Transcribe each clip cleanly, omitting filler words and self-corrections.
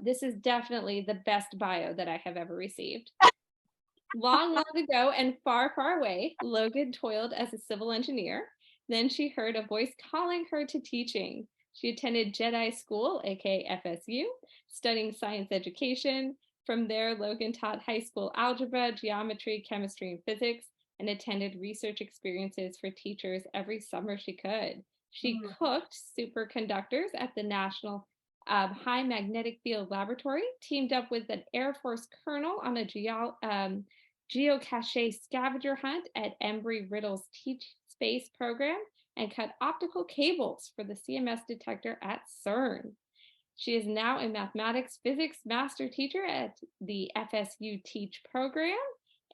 This is definitely the best bio that I have ever received. Long, long ago and far, far away, Logan toiled as a civil engineer. Then she heard a voice calling her to teaching. She attended Jedi School, aka FSU, studying science education. From there, Logan taught high school algebra, geometry, chemistry, and physics, and attended research experiences for teachers every summer she could. She cooked superconductors at the National High Magnetic Field Laboratory, teamed up with an Air Force colonel on a geocache scavenger hunt at Embry-Riddle's Teach Space program, and cut optical cables for the CMS detector at CERN. She is now a mathematics physics master teacher at the FSU-Teach program,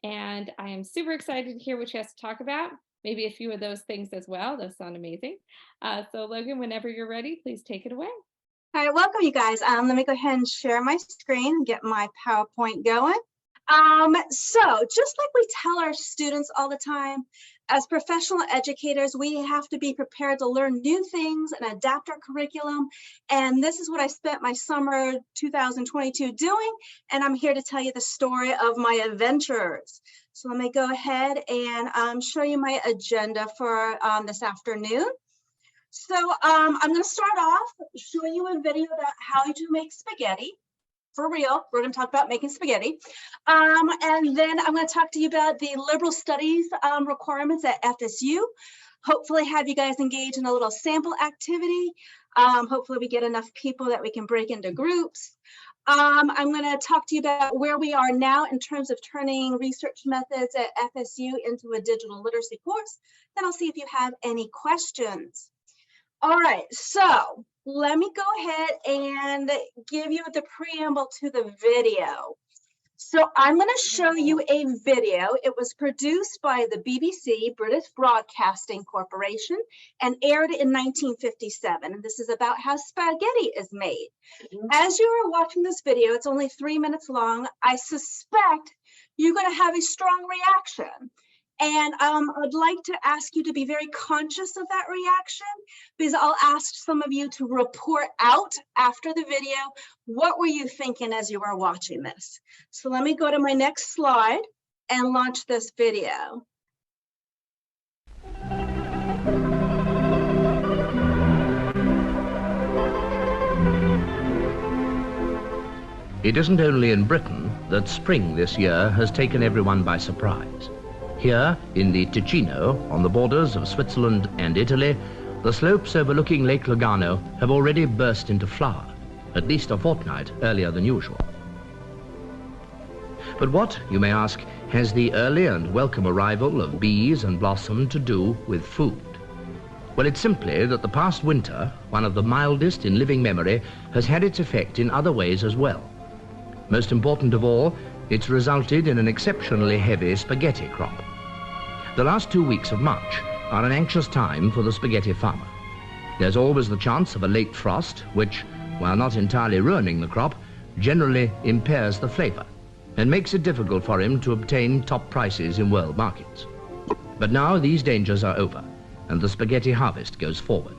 and I am super excited to hear what she has to talk about. Maybe a few of those things as well. Those sound amazing. So Logan, whenever you're ready, please take it away. All right, welcome you guys. Let me go ahead and share my screen and get my PowerPoint going. So just like we tell our students all the time, as professional educators, we have to be prepared to learn new things and adapt our curriculum. And this is what I spent my summer 2022 doing. And I'm here to tell you the story of my adventures. So let me go ahead and show you my agenda for this afternoon. So I'm going to start off showing you a video about how to make spaghetti. For real, we're going to talk about making spaghetti. And then I'm going to talk to you about the liberal studies requirements at FSU. Hopefully have you guys engage in a little sample activity. Hopefully we get enough people that we can break into groups. I'm going to talk to you about where we are now in terms of turning research methods at FSU into a digital literacy course. Then I'll see if you have any questions. All right, so let me go ahead and give you the preamble to the video. So I'm going to show you a video. It was produced by the BBC, British Broadcasting Corporation, and aired in 1957. And this is about how spaghetti is made. As you are watching this video, it's only 3 minutes long. I suspect you're going to have a strong reaction. And I'd like to ask you to be very conscious of that reaction, because I'll ask some of you to report out after the video. What were you thinking as you were watching this? So let me go to my next slide and launch this video. It isn't only in Britain that spring this year has taken everyone by surprise. Here, in the Ticino, on the borders of Switzerland and Italy, the slopes overlooking Lake Lugano have already burst into flower, at least a fortnight earlier than usual. But what, you may ask, has the early and welcome arrival of bees and blossom to do with food? Well, it's simply that the past winter, one of the mildest in living memory, has had its effect in other ways as well. Most important of all, it's resulted in an exceptionally heavy spaghetti crop. The last 2 weeks of March are an anxious time for the spaghetti farmer. There's always the chance of a late frost, which, while not entirely ruining the crop, generally impairs the flavor and makes it difficult for him to obtain top prices in world markets. But now these dangers are over, and the spaghetti harvest goes forward.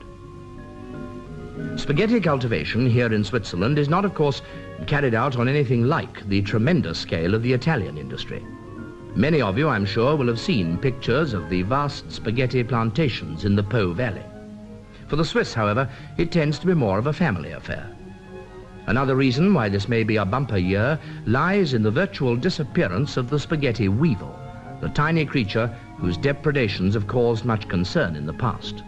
Spaghetti cultivation here in Switzerland is not, of course, carried out on anything like the tremendous scale of the Italian industry. Many of you, I'm sure, will have seen pictures of the vast spaghetti plantations in the Po Valley. For the Swiss, however, it tends to be more of a family affair. Another reason why this may be a bumper year lies in the virtual disappearance of the spaghetti weevil, the tiny creature whose depredations have caused much concern in the past.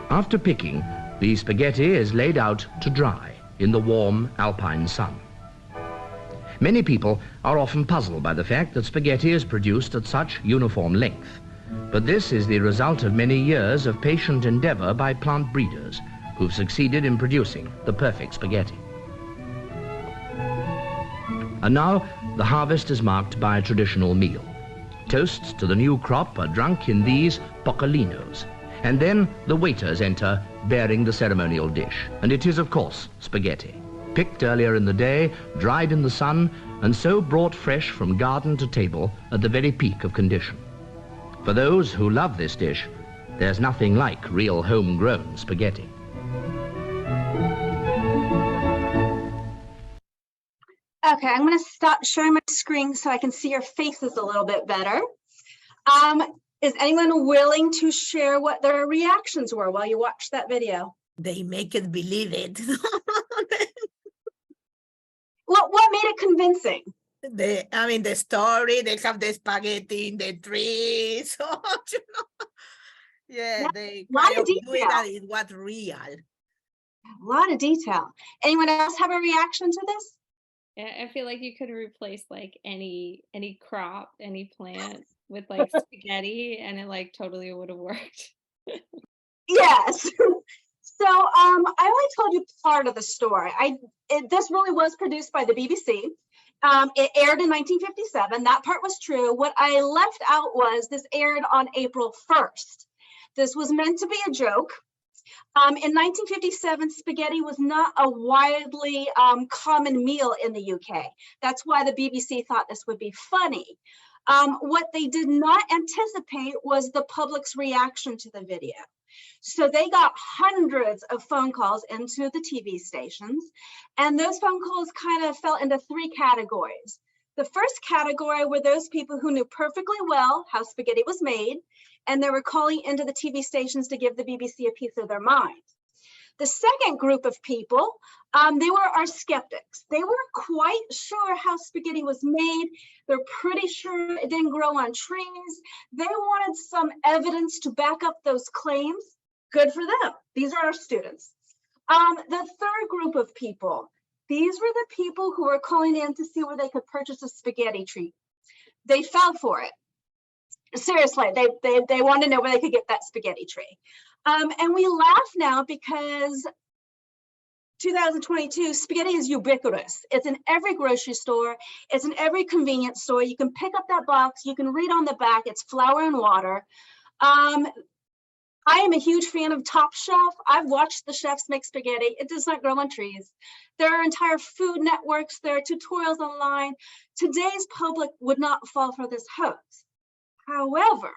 After picking, the spaghetti is laid out to dry in the warm alpine sun. Many people are often puzzled by the fact that spaghetti is produced at such uniform length. But this is the result of many years of patient endeavor by plant breeders who've succeeded in producing the perfect spaghetti. And now the harvest is marked by a traditional meal. Toasts to the new crop are drunk in these poccolinos, and then the waiters enter bearing the ceremonial dish. And it is, of course, spaghetti. Picked earlier in the day, dried in the sun, and so brought fresh from garden to table at the very peak of condition. For those who love this dish, there's nothing like real homegrown spaghetti. Okay, I'm going to stop sharing my screen so I can see your faces a little bit better. Is anyone willing to share what their reactions were while you watched that video? They make it believe it. What made it convincing? The story, they have the spaghetti in the tree. So, yeah, they kind of knew it that it was real. A lot of detail. Anyone else have a reaction to this? Yeah, I feel like you could replace like any crop, any plant with like spaghetti, and it like totally would have worked. Yes. So I only told you part of the story. This really was produced by the BBC. It aired in 1957. That part was true. What I left out was this aired on April 1st. This was meant to be a joke. In 1957, spaghetti was not a widely common meal in the UK. That's why the BBC thought this would be funny. What they did not anticipate was the public's reaction to the video. So they got hundreds of phone calls into the TV stations, and those phone calls kind of fell into three categories. The first category were those people who knew perfectly well how spaghetti was made, and they were calling into the TV stations to give the BBC a piece of their mind. The second group of people, they were our skeptics. They weren't quite sure how spaghetti was made. They're pretty sure it didn't grow on trees. They wanted some evidence to back up those claims. Good for them. These are our students. The third group of people, these were the people who were calling in to see where they could purchase a spaghetti treat. They fell for it. Seriously, they wanted to know where they could get that spaghetti tree. And we laugh now because 2022, spaghetti is ubiquitous. It's in every grocery store. It's in every convenience store. You can pick up that box. You can read on the back, it's flour and water. I am a huge fan of Top Chef. I've watched the chefs make spaghetti. It does not grow on trees. There are entire food networks. There are tutorials online. Today's public would not fall for this hoax. However,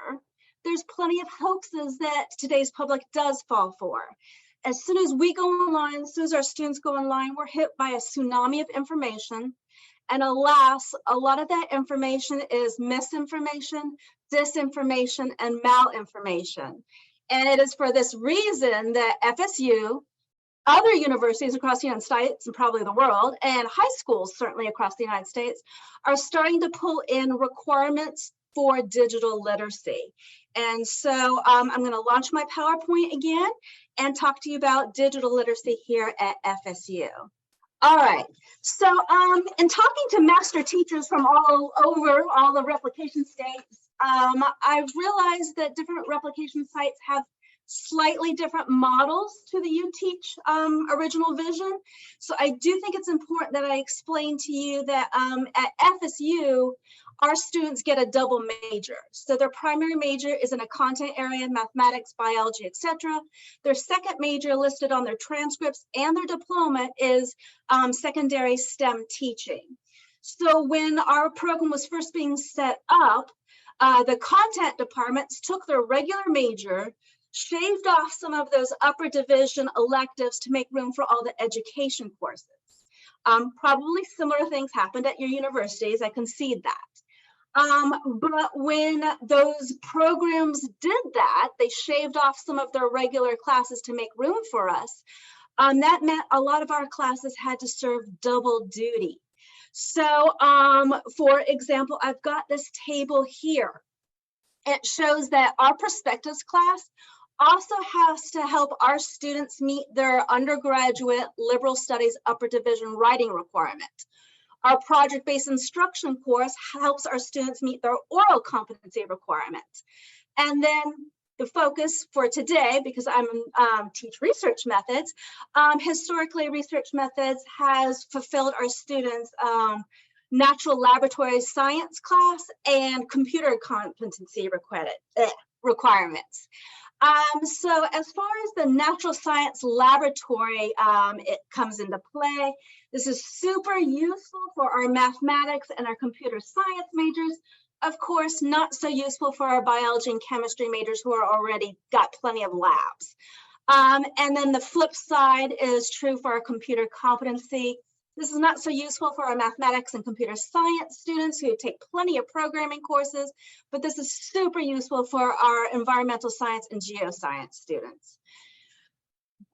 there's plenty of hoaxes that today's public does fall for. As soon as we go online, as soon as our students go online, we're hit by a tsunami of information. And alas, a lot of that information is misinformation, disinformation, and malinformation. And it is for this reason that FSU, other universities across the United States and probably the world, and high schools certainly across the United States, are starting to pull in requirements for digital literacy. And so I'm going to launch my PowerPoint again and talk to you about digital literacy here at FSU. All right, so in talking to master teachers from all over, all the replication states, I've realized that different replication sites have slightly different models to the U-Teach original vision. So I do think it's important that I explain to you that at FSU, our students get a double major. So their primary major is in a content area, mathematics, biology, etc. Their second major listed on their transcripts and their diploma is secondary STEM teaching. So when our program was first being set up, the content departments took their regular major, shaved off some of those upper division electives to make room for all the education courses. Probably similar things happened at your universities, I concede that. But when those programs did that, they shaved off some of their regular classes to make room for us. That meant a lot of our classes had to serve double duty. So for example, I've got this table here. It shows that our perspectives class also has to help our students meet their undergraduate liberal studies upper division writing requirement. Our project-based instruction course helps our students meet their oral competency requirement. And then the focus for today, because I'm teach research methods, historically research methods has fulfilled our students natural laboratory science class and computer competency requirements. So as far as the natural science laboratory, it comes into play. This is super useful for our mathematics and our computer science majors. Of course, not so useful for our biology and chemistry majors who are already got plenty of labs. And then the flip side is true for our computer competency. This is not so useful for our mathematics and computer science students who take plenty of programming courses, but this is super useful for our environmental science and geoscience students.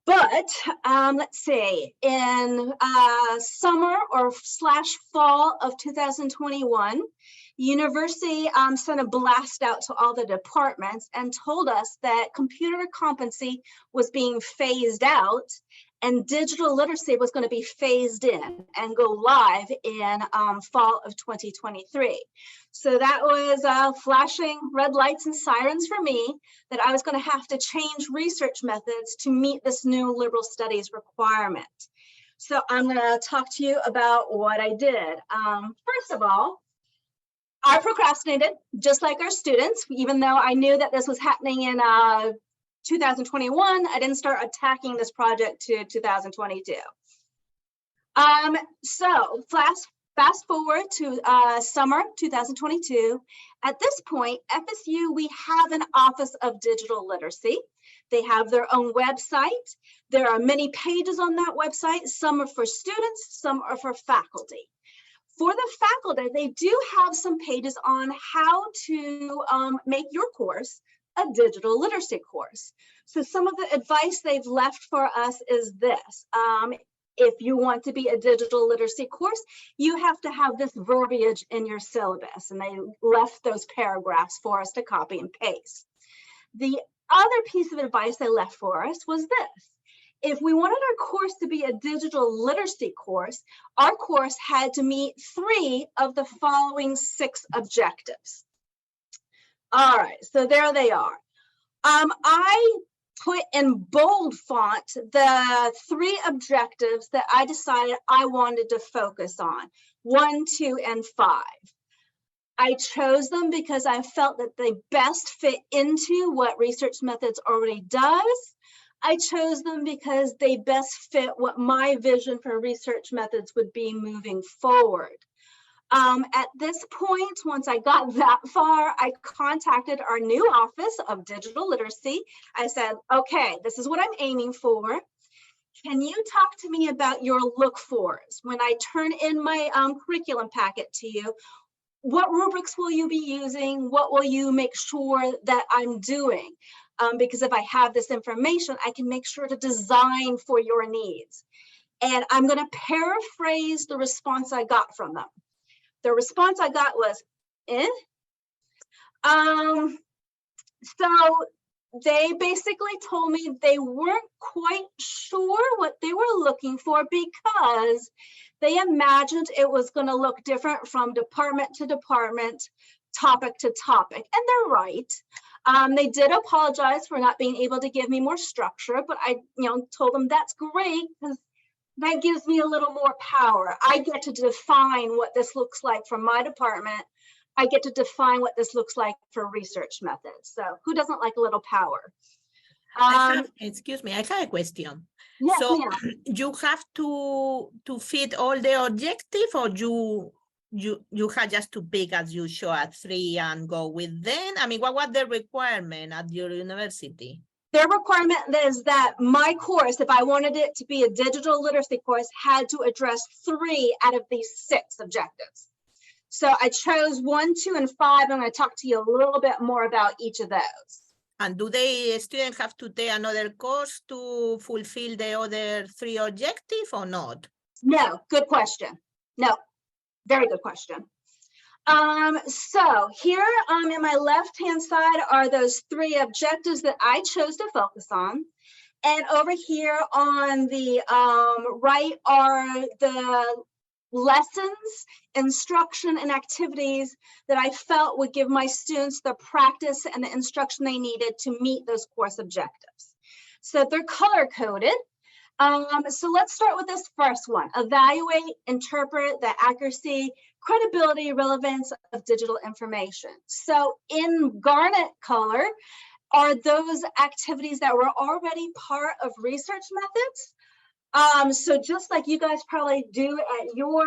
But let's see, in summer or slash fall of 2021, university sent a blast out to all the departments and told us that computer competency was being phased out and digital literacy was going to be phased in and go live in fall of 2023. So that was flashing red lights and sirens for me that I was going to have to change research methods to meet this new liberal studies requirement. So I'm going to talk to you about what I did. First of all, I procrastinated just like our students, even though I knew that this was happening in 2021, I didn't start attacking this project to 2022. So fast forward to summer 2022. At this point, FSU, we have an Office of Digital Literacy. They have their own website. There are many pages on that website. Some are for students, some are for faculty. For the faculty, they do have some pages on how to make your course a digital literacy course. So some of the advice they've left for us is this. If you want to be a digital literacy course, you have to have this verbiage in your syllabus. And they left those paragraphs for us to copy and paste. The other piece of advice they left for us was this. If we wanted our course to be a digital literacy course, our course had to meet 3 of the following 6 objectives. All right, so there they are. I put in bold font the 3 objectives that I decided I wanted to focus on, 1, 2, and 5. I chose them because I felt that they best fit into what Research Methods already does. I chose them because they best fit what my vision for Research Methods would be moving forward. At this point, once I got that far, I contacted our new Office of Digital Literacy. I said, okay, this is what I'm aiming for. Can you talk to me about your look-fors? When I turn in my curriculum packet to you, what rubrics will you be using? What will you make sure that I'm doing? Because if I have this information, I can make sure to design for your needs. And I'm going to paraphrase the response I got from them. The response I got was, So they basically told me they weren't quite sure what they were looking for because they imagined it was going to look different from department to department, topic to topic. And they're right. They did apologize for not being able to give me more structure, but I told them that's great because that gives me a little more power. I get to define what this looks like for my department. I get to define what this looks like for Research Methods. So who doesn't like a little power? Excuse me, I have a question. Yes, so you have to fit all the objective, or you have just to pick, as you show, at 3 and go with them? I mean, what was the requirement at your university? Their requirement is that my course, if I wanted it to be a digital literacy course, had to address 3 out of these 6 objectives. So I chose 1, 2, and 5. I'm going to talk to you a little bit more about each of those. And do the students have to take another course to fulfill the other 3 objectives or not? No, good question. No, very good question. So here in my left-hand side are those 3 objectives that I chose to focus on. And over here on the right are the lessons, instruction, and activities that I felt would give my students the practice and the instruction they needed to meet those course objectives. So they're color-coded. So let's start with this first one. Evaluate, interpret the accuracy, credibility, relevance of digital information. So in garnet color are those activities that were already part of Research Methods. So just like you guys probably do at your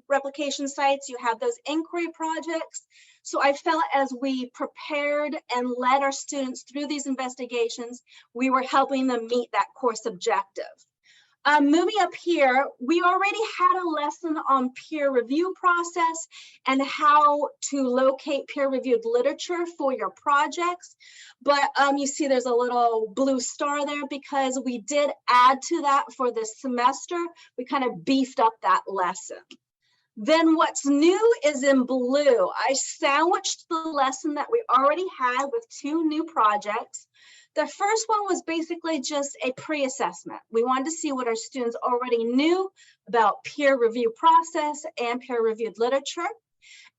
replication sites, you have those inquiry projects. So I felt as we prepared and led our students through these investigations, we were helping them meet that course objective. Moving up here, we already had a lesson on peer review process and how to locate peer-reviewed literature for your projects. But you see there's a little blue star there because we did add to that for this semester. We kind of beefed up that lesson. Then what's new is in blue. I sandwiched the lesson that we already had with 2 new projects. The first one was basically just a pre-assessment. We wanted to see what our students already knew about peer review process and peer-reviewed literature.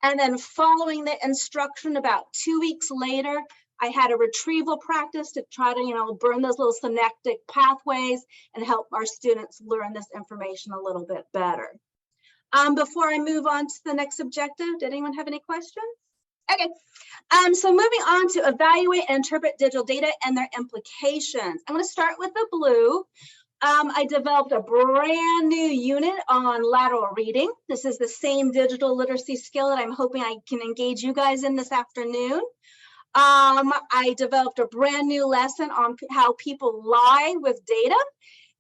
And then following the instruction about 2 weeks later, I had a retrieval practice to try to, burn those little synaptic pathways and help our students learn this information a little bit better. Before I move on to the next objective, did anyone have any questions? Okay, so moving on to evaluate and interpret digital data and their implications. I'm going to start with the blue. I developed a brand new unit on lateral reading. This is the same digital literacy skill that I'm hoping I can engage you guys in this afternoon. I developed a brand new lesson on how people lie with data.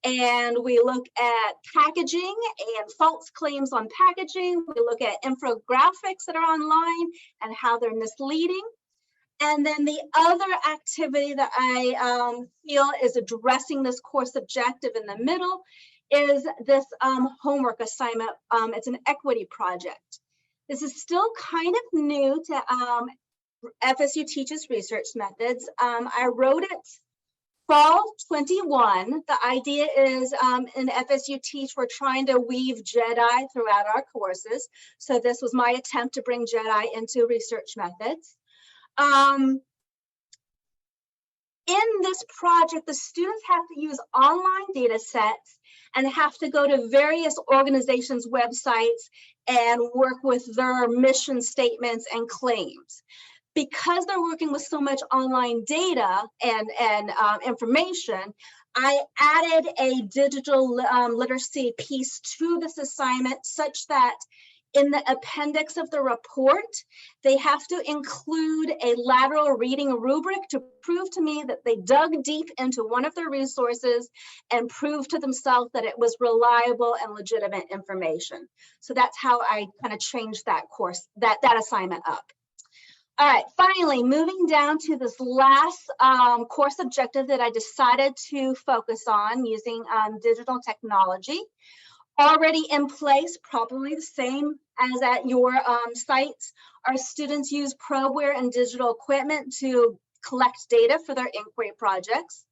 And we look at packaging and false claims on packaging. We look at infographics that are online and how they're misleading. And then the other activity that I feel is addressing this course objective in the middle is this homework assignment. It's an equity project. This is still kind of new to FSU-Teach's research methods. I wrote it Fall 21. The idea is in FSU-Teach, we're trying to weave Jedi throughout our courses. So this was my attempt to bring Jedi into research methods. In this project, the students have to use online data sets and have to go to various organizations' websites and work with their mission statements and claims. Because they're working with so much online data and information, I added a digital literacy piece to this assignment such that in the appendix of the report, they have to include a lateral reading rubric to prove to me that they dug deep into one of their resources and proved to themselves that it was reliable and legitimate information. So that's how I kind of changed that course, that assignment up. All right, finally, moving down to this last course objective that I decided to focus on using digital technology. Already in place, probably the same as at your sites, our students use probeware and digital equipment to collect data for their inquiry projects.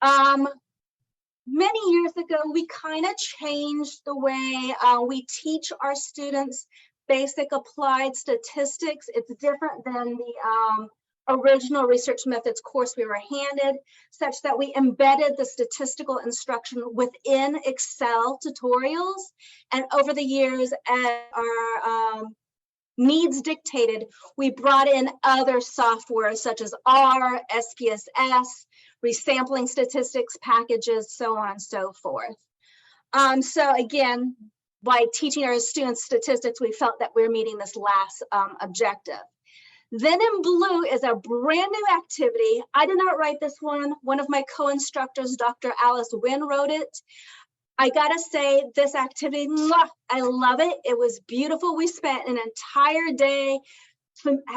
Many years ago, we kind of changed the way we teach our students basic applied statistics. It's different than the original research methods course we were handed, such that we embedded the statistical instruction within Excel tutorials. And over the years, as our needs dictated, we brought in other software such as R, SPSS, resampling statistics packages, so on and so forth. So again, by teaching our students statistics, we felt that we're meeting this last objective. Then in blue is a brand new activity. I did not write this one. One of my co-instructors, Dr. Alice Wynn, wrote it. I gotta say, this activity, I love it. It was beautiful. We spent an entire day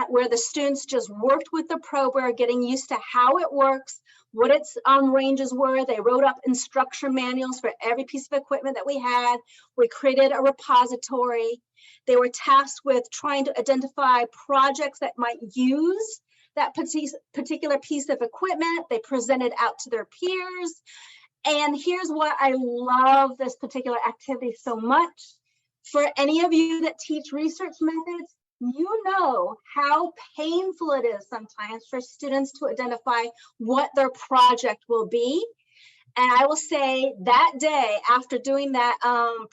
where the students just worked with the probeware, getting used to how it works, what its ranges were. They wrote up instruction manuals for every piece of equipment that we had. We created a repository. They were tasked with trying to identify projects that might use that particular piece of equipment. They presented out to their peers. And here's what I love this particular activity so much. For any of you that teach research methods, you know how painful it is sometimes for students to identify what their project will be. And I will say that day after doing that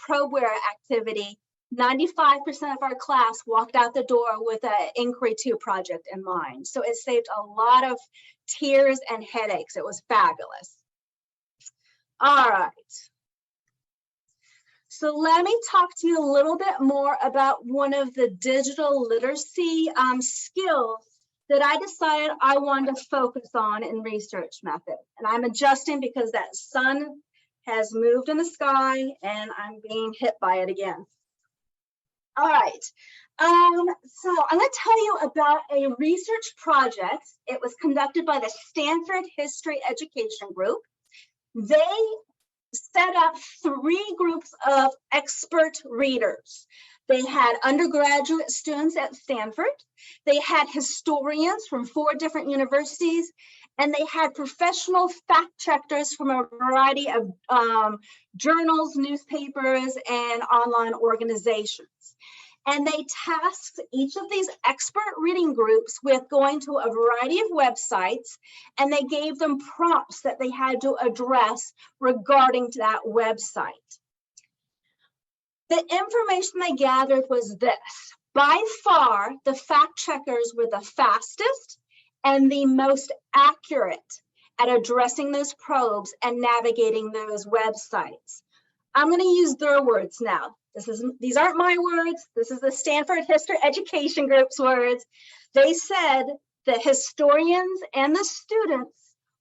probeware activity, 95% of our class walked out the door with an Inquiry 2 project in mind. So it saved a lot of tears and headaches. It was fabulous. All right. So let me talk to you a little bit more about one of the digital literacy skills that I decided I wanted to focus on in research method. And I'm adjusting because that sun has moved in the sky and I'm being hit by it again. All right. So I'm going to tell you about a research project. It was conducted by the Stanford History Education Group. They set up 3 groups of expert readers. They had undergraduate students at Stanford. They had historians from 4 different universities, and they had professional fact checkers from a variety of journals, newspapers, and online organizations. And they tasked each of these expert reading groups with going to a variety of websites, and they gave them prompts that they had to address regarding to that website. The information they gathered was this. By far, the fact checkers were the fastest and the most accurate at addressing those probes and navigating those websites. I'm going to use their words now. These aren't my words. This is the Stanford History Education Group's words. They said the historians and the students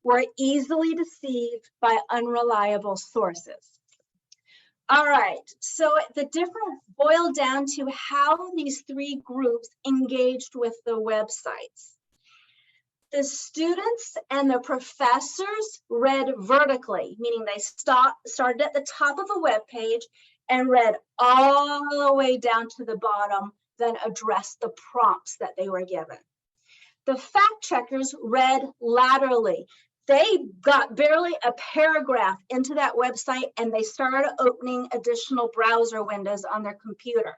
were easily deceived by unreliable sources. All right, so the difference boiled down to how these 3 groups engaged with the websites. The students and the professors read vertically, meaning they started at the top of a web page and read all the way down to the bottom, then addressed the prompts that they were given. The fact checkers read laterally. They got barely a paragraph into that website and they started opening additional browser windows on their computer.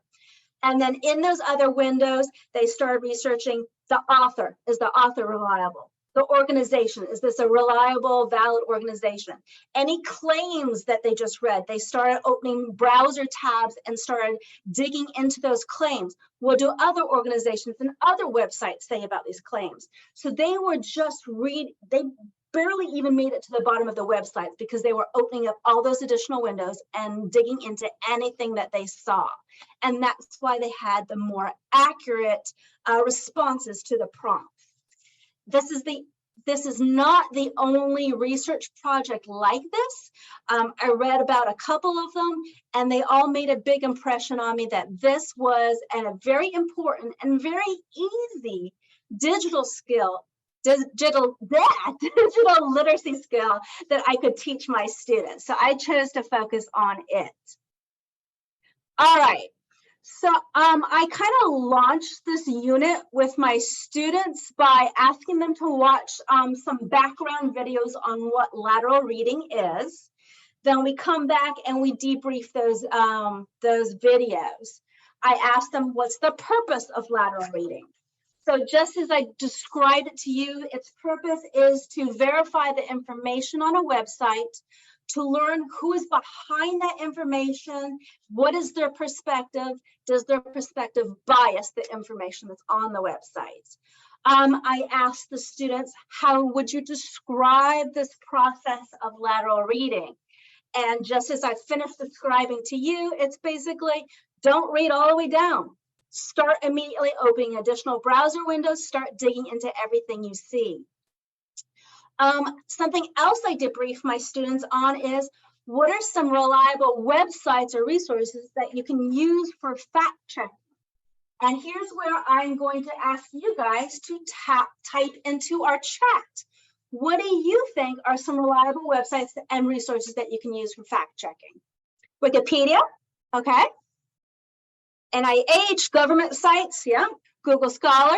And then in those other windows, they started researching the author. Is the author reliable? The organization, is this a reliable, valid organization? Any claims that they just read, they started opening browser tabs and started digging into those claims. What do other organizations and other websites say about these claims? So they were just they barely even made it to the bottom of the websites because they were opening up all those additional windows and digging into anything that they saw. And that's why they had the more accurate responses to the prompts. This is not the only research project like this. I read about a couple of them, and they all made a big impression on me that this was a very important and very easy digital skill, digital literacy skill that I could teach my students. So I chose to focus on it. All right. So I kind of launched this unit with my students by asking them to watch some background videos on what lateral reading is. Then we come back and we debrief those videos. I asked them, what's the purpose of lateral reading? So just as I described it to you, its purpose is to verify the information on a website, to learn who is behind that information, what is their perspective, does their perspective bias the information that's on the website? I asked the students, how would you describe this process of lateral reading? And just as I finished describing to you, it's basically, don't read all the way down. Start immediately opening additional browser windows, start digging into everything you see. Something else I debrief my students on is, what are some reliable websites or resources that you can use for fact checking? And here's where I'm going to ask you guys to type into our chat. What do you think are some reliable websites and resources that you can use for fact checking? Wikipedia, okay. NIH, government sites, yeah. Google Scholar.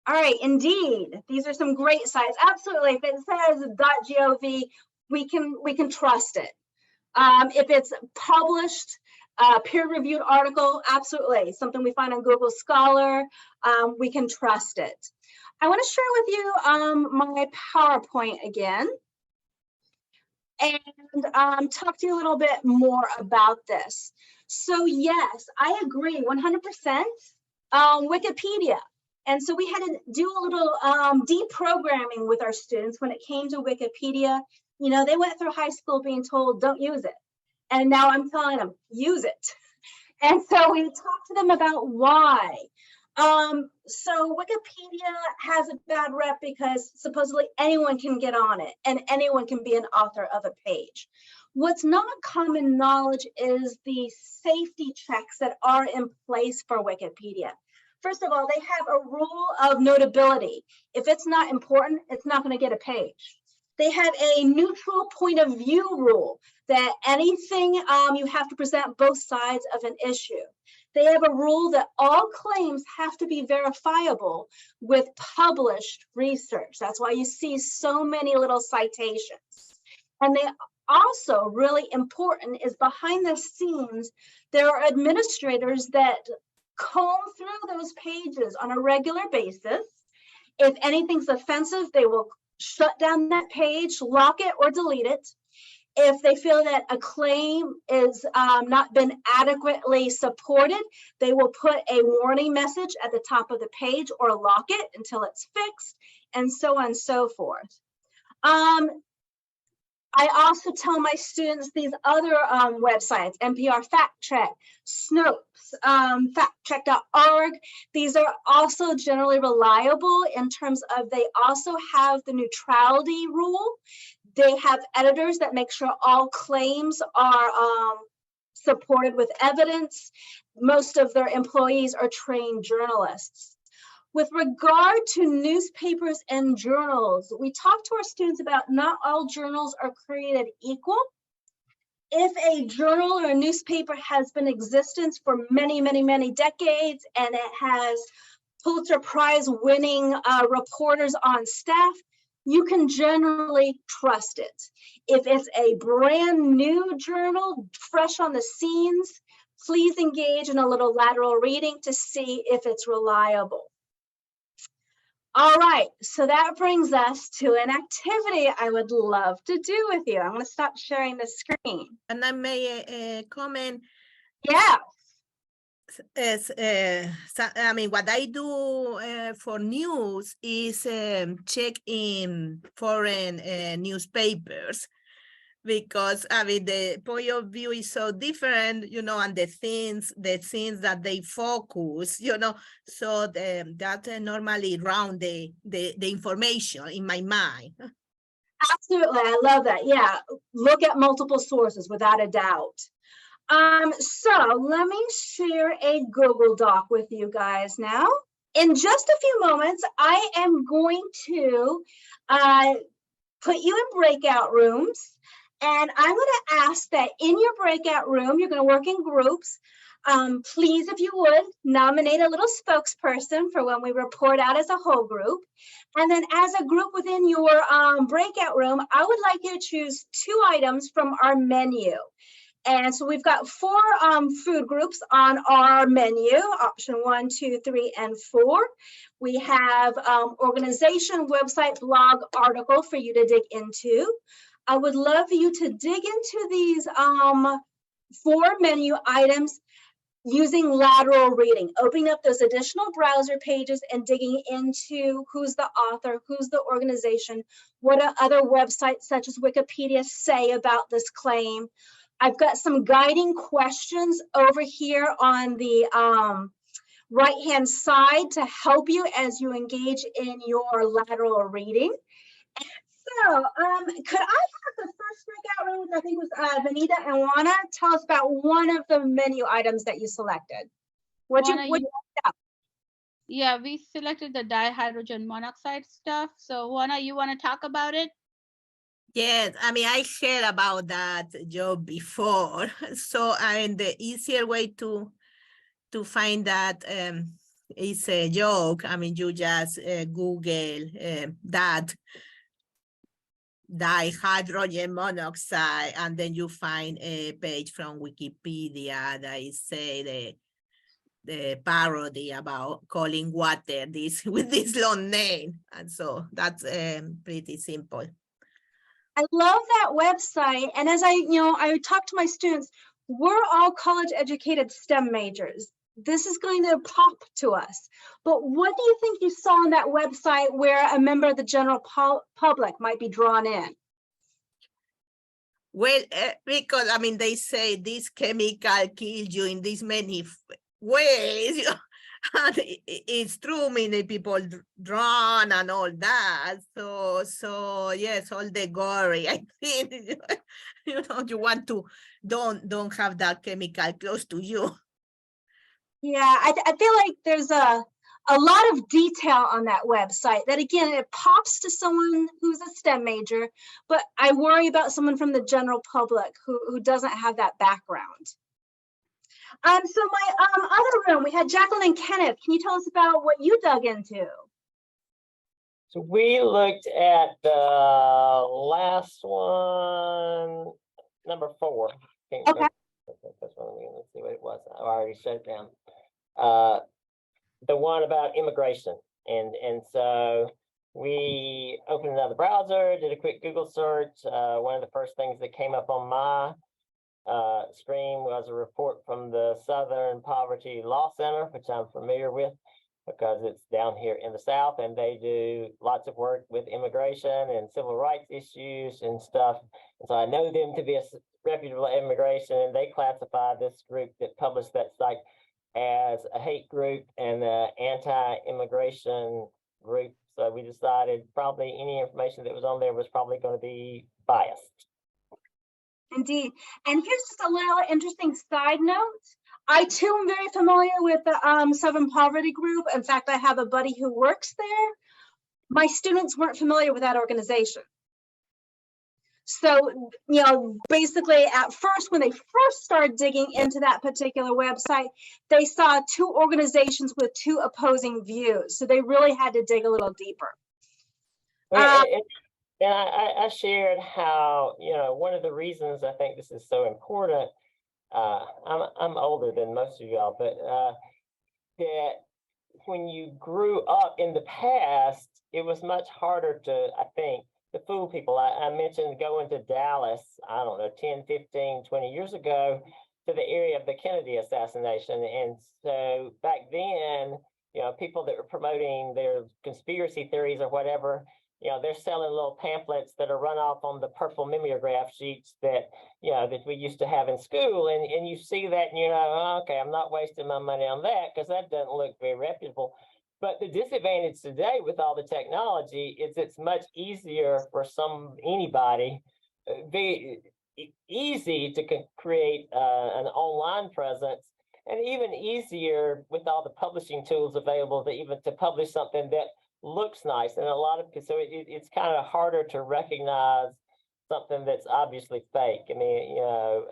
All right, indeed, these are some great sites. Absolutely, if it says .gov, we can trust it. If it's published, peer-reviewed article, absolutely, something we find on Google Scholar, we can trust it. I want to share with you my PowerPoint again and talk to you a little bit more about this. So yes, I agree 100%, Wikipedia. And so we had to do a little deprogramming with our students when it came to Wikipedia. You know, they went through high school being told, don't use it. And now I'm telling them, use it. And so we talked to them about why. So Wikipedia has a bad rep because supposedly anyone can get on it and anyone can be an author of a page. What's not common knowledge is the safety checks that are in place for Wikipedia. First of all, they have a rule of notability. If it's not important, it's not going to get a page. They have a neutral point of view rule that anything you have to present both sides of an issue. They have a rule that all claims have to be verifiable with published research. That's why you see so many little citations. And they also, really important, is behind the scenes, there are administrators that comb through those pages on a regular basis. If anything's offensive, they will shut down that page, lock it, or delete it. If they feel that a claim is not been adequately supported, they will put a warning message at the top of the page or lock it until it's fixed, and so on and so forth. I also tell my students these other websites, NPR Fact Check, Snopes, factcheck.org. These are also generally reliable in terms of they also have the neutrality rule. They have editors that make sure all claims are supported with evidence. Most of their employees are trained journalists. With regard to newspapers and journals, we talk to our students about not all journals are created equal. If a journal or a newspaper has been in existence for many, many, many decades and it has Pulitzer Prize winning reporters on staff, you can generally trust it. If it's a brand new journal, fresh on the scenes, please engage in a little lateral reading to see if it's reliable. All right, so that brings us to an activity I would love to do with you. I'm going to stop sharing the screen. And I may comment. Yeah. I mean, what I do for news is check in foreign newspapers, because I mean the point of view is so different, you know, and the things that they focus, you know, so that normally round the information in my mind. Absolutely, I love that. Yeah, look at multiple sources without a doubt. So let me share a Google Doc with you guys now. In just a few moments, I am going to put you in breakout rooms. And I'm going to ask that in your breakout room, you're going to work in groups. Please, if you would, nominate a little spokesperson for when we report out as a whole group. And then as a group within your breakout room, I would like you to choose 2 items from our menu. And so we've got 4 food groups on our menu, option 1, 2, 3, and 4. We have organization, website, blog, article for you to dig into. I would love for you to dig into these 4 menu items using lateral reading, opening up those additional browser pages and digging into who's the author, who's the organization, what do other websites such as Wikipedia say about this claim. I've got some guiding questions over here on the right-hand side to help you as you engage in your lateral reading. So, could I have the first breakout room, I think it was Vanita and Juana, tell us about one of the menu items that you selected? Yeah, we selected the dihydrogen monoxide stuff. So, Juana, you want to talk about it? Yes, I mean, I shared about that job before. So, I mean, the easier way to find that is a joke. I mean, you just Google that dihydrogen monoxide, and then you find a page from Wikipedia that is say the parody about calling water this with this long name, and so that's pretty simple. I love that website, and as I talk to my students, we're all college educated STEM majors. This is going to pop to us. But what do you think you saw on that website where a member of the general public might be drawn in? Well, because I mean, they say this chemical kills you in this many ways. You know? And it's true, many people drown and all that. So yes, all the gory. I think you know you want to don't have that chemical close to you. Yeah, I feel like there's a lot of detail on that website that, again, it pops to someone who's a STEM major, but I worry about someone from the general public who doesn't have that background. So my other room, we had Jacqueline and Kenneth. Can you tell us about what you dug into? So we looked at the last one, number 4. Okay. Let's see what it was. I already shut it down. The one about immigration. And so we opened another browser, did a quick Google search. One of the first things that came up on my screen was a report from the Southern Poverty Law Center, which I'm familiar with because it's down here in the South, and they do lots of work with immigration and civil rights issues and stuff. And so I know them to be a reputable immigration, and they classify this group that published that site as a hate group and an anti-immigration group. So we decided probably any information that was on there was probably going to be biased. Indeed. And here's just a little interesting side note. I too am very familiar with the Southern Poverty Group. In fact, I have a buddy who works there. My students weren't familiar with that organization. So, you know, basically at first, when they first started digging into that particular website, they saw 2 organizations with 2 opposing views. So they really had to dig a little deeper. And I shared how, you know, one of the reasons I think this is so important, I'm older than most of y'all, but that when you grew up in the past, it was much harder to, I think, to fool people. I mentioned going to Dallas, I don't know, 10, 15, 20 years ago to the area of the Kennedy assassination. And so back then, you know, people that were promoting their conspiracy theories or whatever, you know, they're selling little pamphlets that are run off on the purple mimeograph sheets that, you know, that we used to have in school. And you see that and you know, oh, okay, I'm not wasting my money on that because that doesn't look very reputable. But the disadvantage today with all the technology is it's much easier for anybody, very easy to create an online presence, and even easier with all the publishing tools available to publish something that looks nice. And a lot of so it's kind of harder to recognize something that's obviously fake. I mean, you know,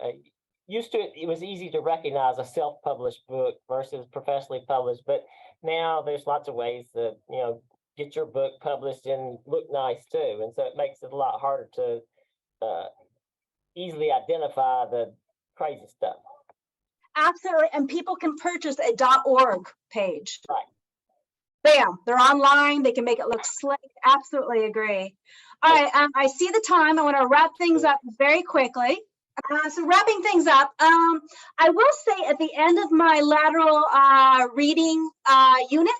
used to it was easy to recognize a self-published book versus professionally published, but now there's lots of ways to, you know, get your book published and look nice too. And so it makes it a lot harder to easily identify the crazy stuff. Absolutely. And people can purchase a .org page. Right. Bam, they're online. They can make it look slick. Absolutely agree. All right, I see the time. I want to wrap things up very quickly. So wrapping things up, I will say at the end of my lateral reading unit,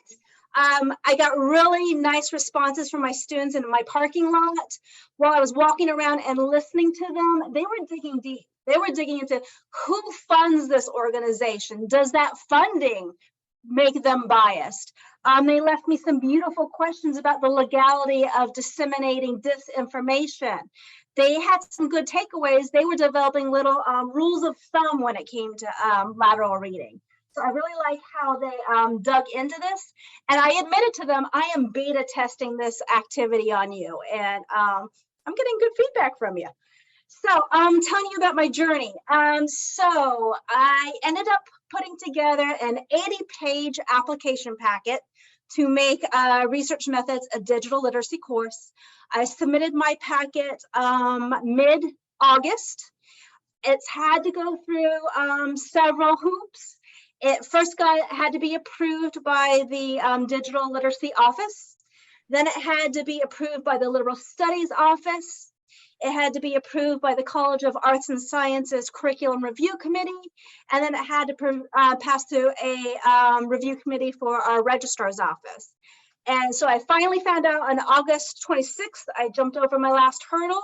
I got really nice responses from my students in my parking lot. While I was walking around and listening to them, they were digging deep. They were digging into who funds this organization. Does that funding make them biased? They left me some beautiful questions about the legality of disseminating disinformation. They had some good takeaways. They were developing little rules of thumb when it came to lateral reading. So I really like how they dug into this. And I admitted to them, I am beta testing this activity on you. And I'm getting good feedback from you. So I'm telling you about my journey. So I ended up putting together an 80-page application packet to make Research Methods a digital literacy course. I submitted my packet mid-August. It's had to go through several hoops. It first had to be approved by the Digital Literacy Office. Then it had to be approved by the Liberal Studies Office. It had to be approved by the College of Arts and Sciences Curriculum Review Committee. And then it had to pass through a review committee for our registrar's office. And so I finally found out on August 26th, I jumped over my last hurdle,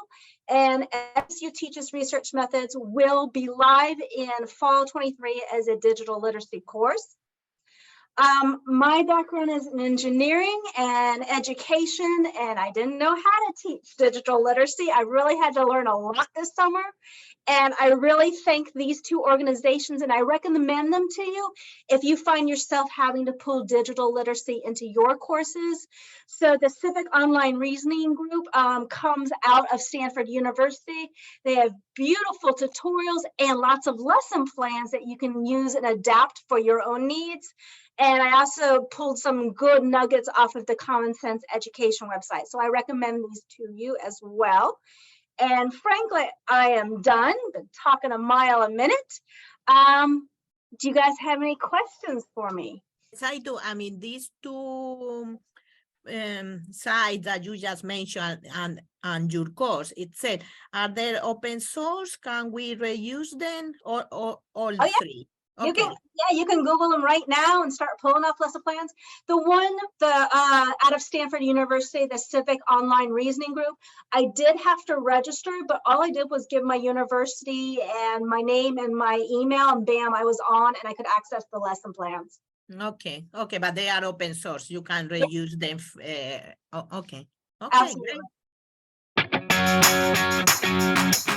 and FSU-Teach's Research Methods will be live in fall 23 as a digital literacy course. My background is in engineering and education, and I didn't know how to teach digital literacy. I really had to learn a lot this summer. And I really thank these two organizations, and I recommend them to you if you find yourself having to pull digital literacy into your courses. So the Civic Online Reasoning Group comes out of Stanford University. They have beautiful tutorials and lots of lesson plans that you can use and adapt for your own needs. And I also pulled some good nuggets off of the Common Sense Education website. So I recommend these to you as well. And frankly, I am done. Been talking a mile a minute. Do you guys have any questions for me? Yes, I do. I mean, these two sites that you just mentioned and your course, it said, are they open source? Can we reuse them or all yeah. three? Okay. You can Google them right now and start pulling off lesson plans. The one, out of Stanford University, the Civic Online Reasoning Group, I did have to register, but all I did was give my university and my name and my email, and bam, I was on and I could access the lesson plans. Okay, but they are open source. You can reuse them. Okay. Absolutely. Great.